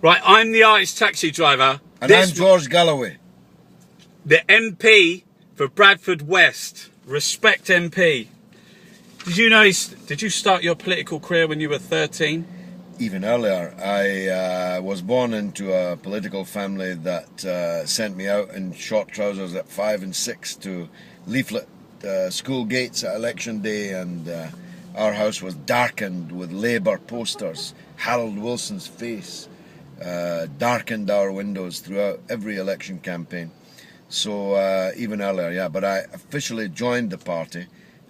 Right, I'm the artist taxi driver. And I'm George Galloway. The MP for Bradford West. Respect MP. Did you know? Did you start your political career when you were 13? Even earlier, I was born into a political family that sent me out in short trousers at 5 and 6 to leaflet school gates at election day, and our house was darkened with Labour posters. Harold Wilson's face darkened our windows throughout every election campaign. So even earlier, yeah, but I officially joined the party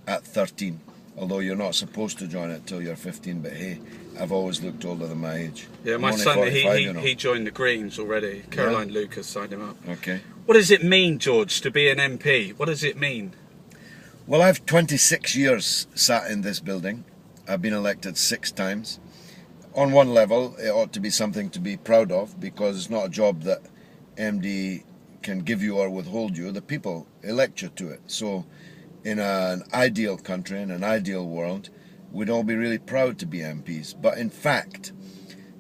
at 13, although you're not supposed to join it till you're 15, but hey, I've always looked older than my age. Yeah, my son, he joined the Greens already. Caroline Lucas signed him up. Okay. What does it mean, George, to be an MP? What does it mean? Well, I've 26 years sat in this building. I've been elected 6 times. On one level, it ought to be something to be proud of, because it's not a job that MD can give you or withhold you. The people elect you to it. So in an ideal country, in an ideal world, we'd all be really proud to be MPs. But in fact,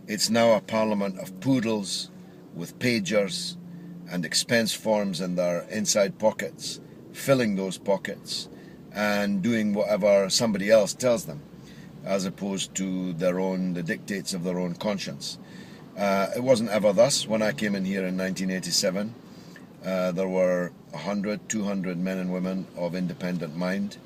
it's now a parliament of poodles with pagers and expense forms in their inside pockets, filling those pockets and doing whatever somebody else tells them, as opposed to the dictates of their own conscience. It wasn't ever thus. When I came in here in 1987, there were 100, 200 men and women of independent mind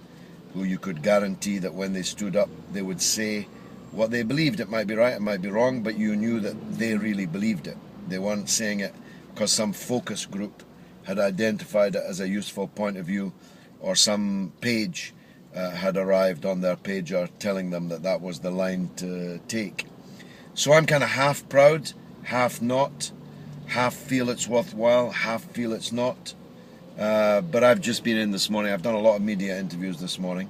who you could guarantee that when they stood up, they would say what they believed. It might be right, it might be wrong, but you knew that they really believed it. They weren't saying it because some focus group had identified it as a useful point of view, or some page had arrived on their pager telling them that that was the line to take. So I'm kind of half proud, half not, half feel it's worthwhile, half feel it's not. But I've just been in this morning. I've done a lot of media interviews this morning,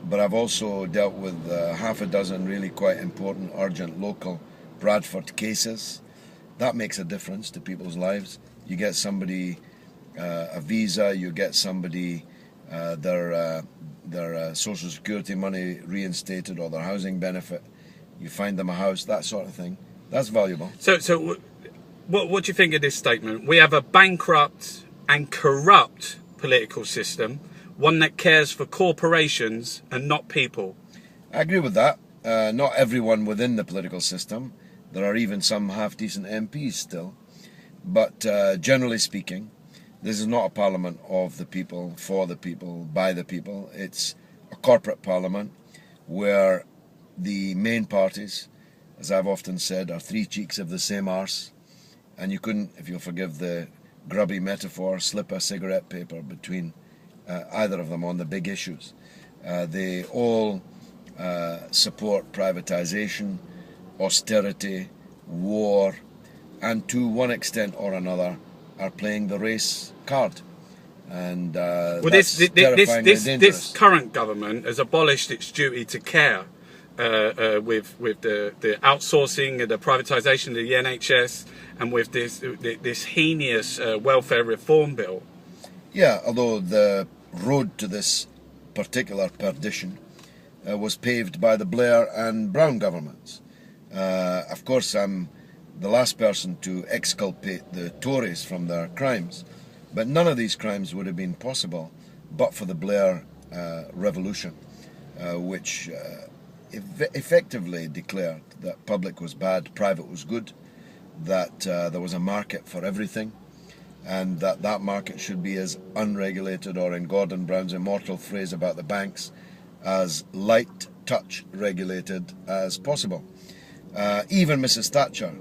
but I've also dealt with half a dozen really quite important, urgent, local Bradford cases. That makes a difference to people's lives. You get somebody a visa, you get somebody their social security money reinstated, or their housing benefit. You find them a house, that sort of thing. That's valuable. So what do you think of this statement? We have a bankrupt and corrupt political system, one that cares for corporations and not people. I agree with that. Not everyone within the political system. There are even some half-decent MPs still. But generally speaking, this is not a parliament of the people, for the people, by the people. It's a corporate parliament where the main parties, as I've often said, are 3 cheeks of the same arse. And you couldn't, if you'll forgive the grubby metaphor, slip a cigarette paper between either of them on the big issues. They all support privatization, austerity, war, and to one extent or another are playing the race card. And this current government has abolished its duty to care with the outsourcing and the privatisation of the NHS, and with this heinous welfare reform bill. Yeah, although the road to this particular perdition was paved by the Blair and Brown governments. Of course, I'm the last person to exculpate the Tories from their crimes, but none of these crimes would have been possible but for the Blair revolution, which effectively declared that public was bad, private was good, that there was a market for everything, and that market should be as unregulated, or in Gordon Brown's immortal phrase about the banks, as light touch regulated as possible. Even Mrs. Thatcher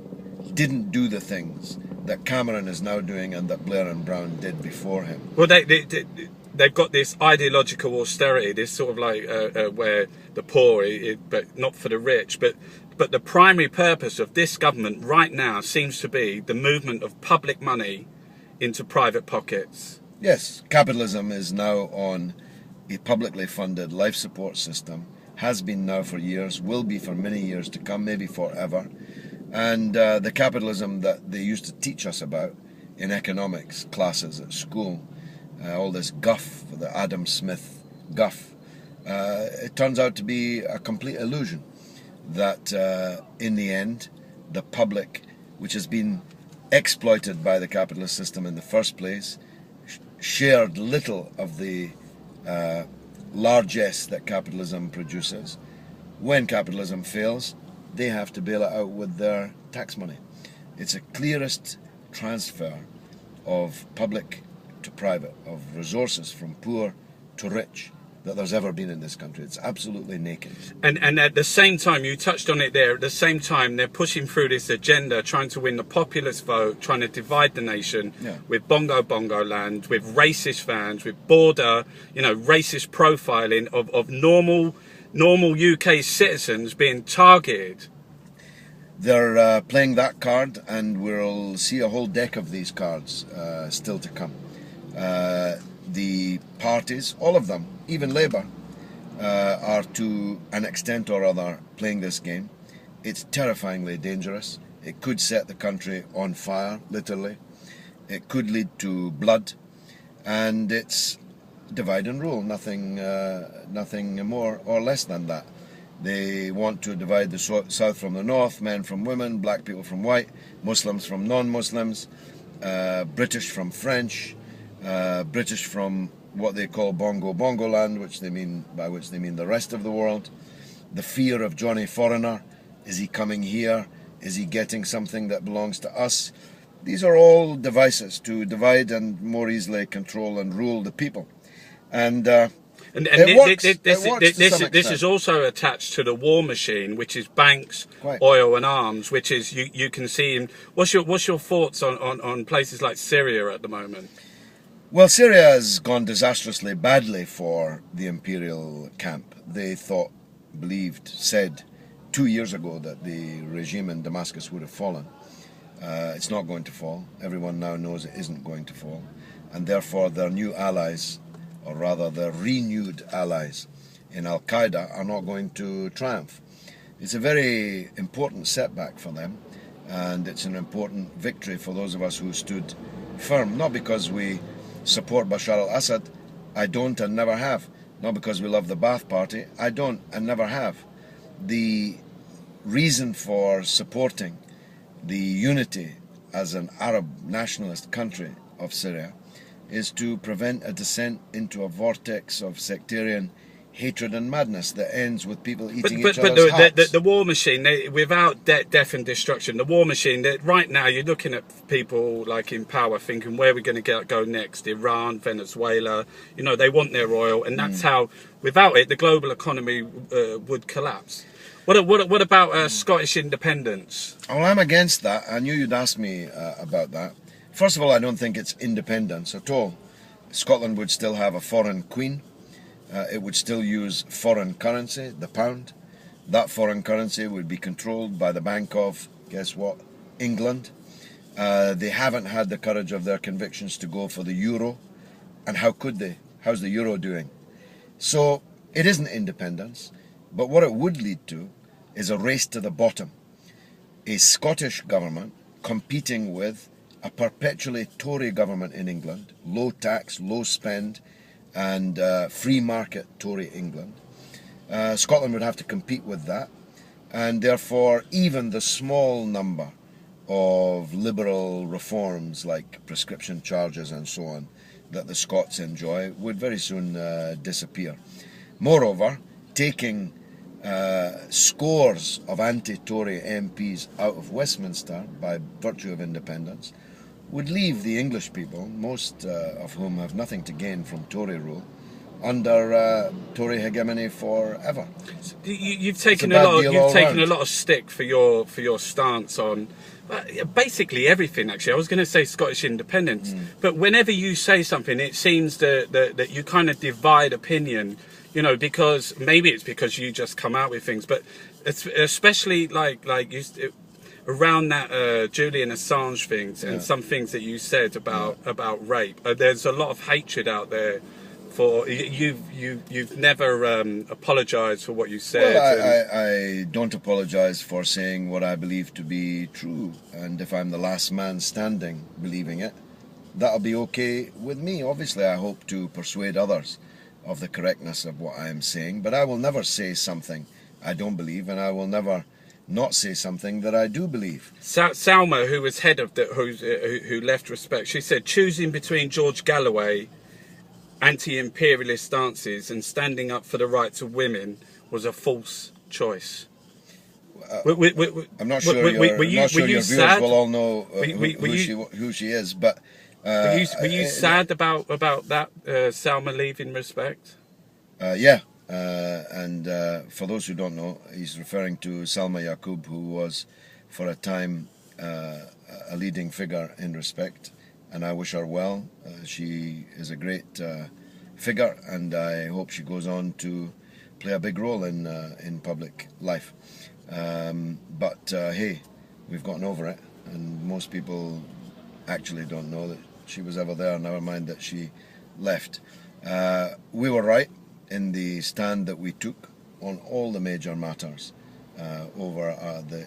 didn't do the things that Cameron is now doing and that Blair and Brown did before him. Well, they've got this ideological austerity, this sort of like where the poor, but not for the rich. But the primary purpose of this government right now seems to be the movement of public money into private pockets. Yes, capitalism is now on a publicly funded life support system, has been now for years, will be for many years to come, maybe forever. And the capitalism that they used to teach us about in economics classes at school, all this guff, the Adam Smith guff, it turns out to be a complete illusion, that in the end the public which has been exploited by the capitalist system in the first place, shared little of the largesse that capitalism produces. When capitalism fails, they have to bail it out with their tax money. It's the clearest transfer of public to private, of resources from poor to rich, that there's ever been in this country. It's absolutely naked. And at the same time, you touched on it there, at the same time they're pushing through this agenda, trying to win the populist vote, trying to divide the nation with bongo land, with racist vans, with border, racist profiling of normal UK citizens being targeted. They're playing that card, and we'll see a whole deck of these cards still to come. The parties, all of them, even Labour, are to an extent or other playing this game. It's terrifyingly dangerous. It could set the country on fire, literally. It could lead to blood, and it's divide and rule, nothing more or less than that. They want to divide the South from the North, men from women, black people from white, Muslims from non-Muslims, British from French, British from what they call bongo land, by which they mean the rest of the world. The fear of Johnny Foreigner. Is he coming here? Is he getting something that belongs to us? These are all devices to divide and more easily control and rule the people. And this is also attached to the war machine, which is banks, oil and arms, which is you can see in. What's your thoughts on places like Syria at the moment? Well, Syria has gone disastrously badly for the imperial camp. They said 2 years ago that the regime in Damascus would have fallen. It's not going to fall. Everyone now knows it isn't going to fall. And therefore their new allies, or rather their renewed allies in Al-Qaeda, are not going to triumph. It's a very important setback for them, and it's an important victory for those of us who stood firm, not because we support Bashar al-Assad. I don't and never have. Not because we love the Ba'ath Party. I don't and never have. The reason for supporting the unity as an Arab nationalist country of Syria is to prevent a descent into a vortex of sectarian hatred and madness that ends with people eating each other's hearts. The war machine, without death and destruction, the war machine, right now you're looking at people like in power thinking, where are we going to go next? Iran, Venezuela, they want their oil, and that's how, without it, the global economy would collapse. What about Scottish independence? Well, I'm against that. I knew you'd ask me about that. First of all, I don't think it's independence at all. Scotland would still have a foreign queen. It would still use foreign currency, the pound. That foreign currency would be controlled by the Bank of, guess what, England. They haven't had the courage of their convictions to go for the euro. And how could they? How's the euro doing? So it isn't independence. But what it would lead to is a race to the bottom. A Scottish government competing with a perpetually Tory government in England, low tax, low spend, and free market Tory England. Scotland would have to compete with that, and therefore even the small number of liberal reforms like prescription charges and so on that the Scots enjoy would very soon disappear. Moreover, taking scores of anti-Tory MPs out of Westminster by virtue of independence would leave the English people, most of whom have nothing to gain from Tory rule, under Tory hegemony forever. You've taken a lot of stick for your stance on basically everything. Actually, I was going to say Scottish independence, but whenever you say something, it seems that you kind of divide opinion. Because maybe it's because you just come out with things, but it's especially around that Julian Assange things and some things that you said about rape. There's a lot of hatred out there for you've never apologised for what you said. Well, I don't apologise for saying what I believe to be true, and if I'm the last man standing believing it, that'll be okay with me. Obviously, I hope to persuade others of the correctness of what I am saying, but I will never say something I don't believe, and I will never not say something that I do believe. Salma, who was head of the, who left Respect, she said choosing between George Galloway anti-imperialist stances and standing up for the rights of women was a false choice. I'm not sure your viewers will all know who she is, but were you sad about that Salma leaving Respect? Yeah, and for those who don't know, he's referring to Salma Yaqub, who was for a time a leading figure in Respect, and I wish her well. She is a great figure, and I hope she goes on to play a big role in public life. But hey, we've gotten over it, and most people actually don't know that she was ever there, never mind that she left. We were right in the stand that we took on all the major matters over the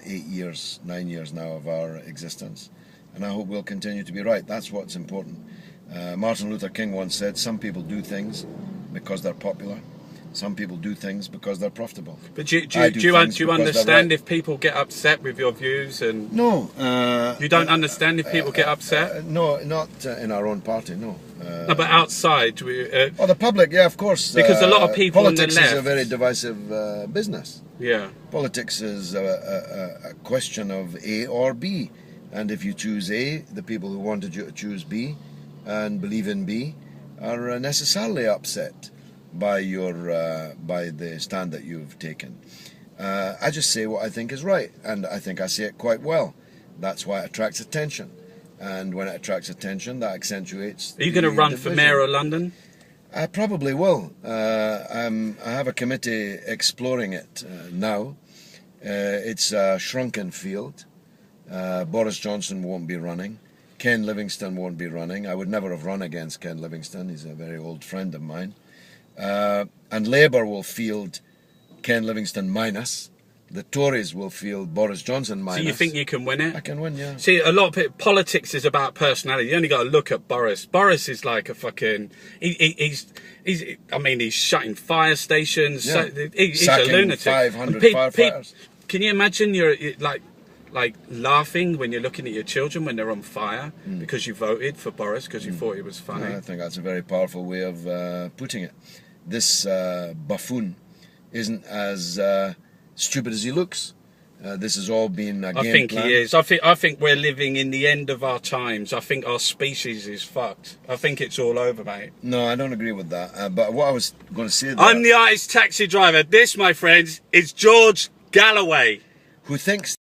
9 years now of our existence, and I hope we'll continue to be right. That's what's important. Martin Luther King once said, some people do things because they're popular, some people do things because they're profitable. But do you understand if people get upset with your views? And no, you don't understand if people get upset. No, not in our own party. No. No, but outside, the public, yeah, of course. Because a lot of people politics on the left, is a very divisive business. Yeah. Politics is a question of A or B, and if you choose A, the people who wanted you to choose B and believe in B are necessarily upset by the stand that you've taken. I just say what I think is right, and I think I say it quite well. That's why it attracts attention, and when it attracts attention, that accentuates. Are you going to run for mayor of London? I probably will. I have a committee exploring it now. It's a shrunken field. Boris Johnson won't be running. Ken Livingstone won't be running. I would never have run against Ken Livingstone. He's a very old friend of mine. And Labour will field Ken Livingstone minus. The Tories will field Boris Johnson minus. So you think you can win it? I can win, yeah. See, a lot of people, politics is about personality. You only got to look at Boris. Boris is like a fucking... He's shutting fire stations. Yeah. He's sacking a lunatic. 500 firefighters. Can you imagine you're like laughing when you're looking at your children when they're on fire because you voted for Boris because you thought he was funny? I think that's a very powerful way of putting it. This buffoon isn't as stupid as he looks. This has all been a game I think plan. he is. I think we're living in the end of our times. I think our species is fucked. I think it's all over, mate. No, I don't agree with that. But what I was going to say there, I'm the artist taxi driver. This, my friends, is George Galloway. Who thinks